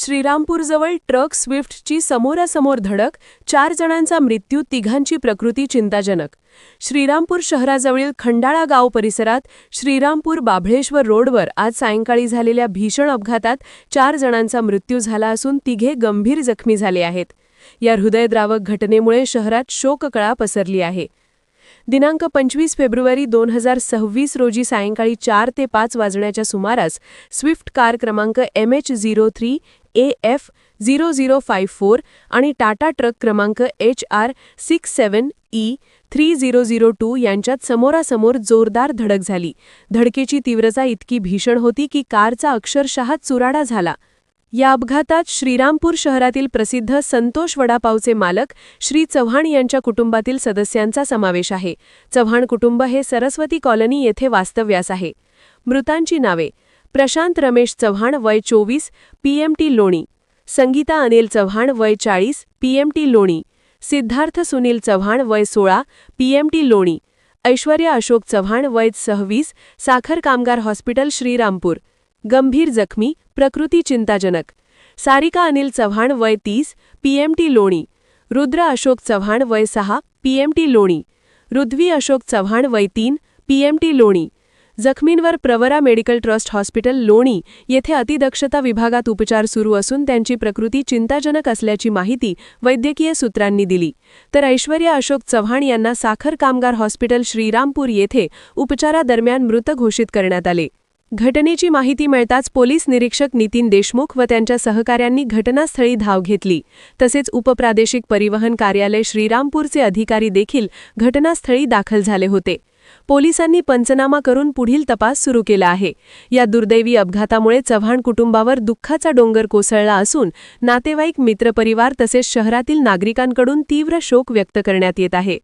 श्रीरामपूरजवळ truck स्विफ्टची समोरासमोर धडक, 4 जणांचा मृत्यू, तिघांची प्रकृती चिंताजनक. श्रीरामपूर शहराजवळील खंडाळा गाव परिसरात श्रीरामपूर बाभळेश्वर रोडवर आज सायंकाळी झालेल्या भीषण अपघातात 4 जणांचा मृत्यू झाला असून तिघे गंभीर जखमी झाले आहेत. या हृदयद्रावक घटनेमुळे शहरात शोककळा पसरली आहे. दिनांक 25 फेब्रुवारी 2026 रोजी सायंकाळी 4 ते 5 वाजण्याच्या सुमारास स्विफ्ट कार क्रमांक MH03 AF 0054 आणि टाटा ट्रक क्रमांक HR 67E 3002 यांच्यात समोरासमोर जोरदार धडक झाली. धडकेची तीव्रता इतकी भीषण होती की कारचा अक्षरशः चुराडा झाला. या अपघातात श्रीरामपूर शहरातील प्रसिद्ध संतोष वडापावचे मालक श्री चव्हाण यांच्या कुटुंबातील सदस्यांचा समावेश आहे. चव्हाण कुटुंब हे सरस्वती कॉलनी येथे वास्तव्यास आहे. मृतांची नावे: प्रशांत रमेश चव्हाण वय 24 PMT लोणी, संगीता अनिल चव्हाण वय 40 PMT लोणी, सिद्धार्थ सुनील चव्हाण वय 16 PMT लोणी, ऐश्वर्या अशोक चव्हाण वय 26 साखर कामगार हॉस्पिटल श्रीरामपूर. गंभीर जखमी, प्रकृती चिंताजनक: सारिका अनिल चव्हाण वय 30 PMT लोणी, रुद्र अशोक चव्हाण वय 6 PMT लोणी, रुद्वी अशोक चव्हाण वय 3 PMT लोणी. जखमींवर प्रवरा मेडिकल ट्रस्ट हॉस्पिटल लोणी येथे अतिदक्षता विभागात उपचार सुरू असून त्यांची प्रकृती चिंताजनक असल्याची माहिती वैद्यकीय सूत्रांनी दिली. तर ऐश्वर्या अशोक चव्हाण यांना साखर कामगार हॉस्पिटल श्रीरामपूर येथे उपचारादरम्यान मृत घोषित करण्यात आले. घटनेची माहिती मिळताच पोलीस निरीक्षक नितीन देशमुख व त्यांच्या सहकाऱ्यांनी घटनास्थळी धाव घेतली. तसेच उपप्रादेशिक परिवहन कार्यालय श्रीरामपूरचे अधिकारी देखील घटनास्थळी दाखल झाले होते. पोलिसांनी पंचनामा करून पुढील तपास सुरू केला आहे. या दुर्दैवी अपघातामुळे चव्हाण कुटुंबावर दुःखाचा डोंगर कोसळला असून नातेवाईक, मित्रपरिवार तसेच शहरातील नागरिकांकडून तीव्र शोक व्यक्त करण्यात येत आहे.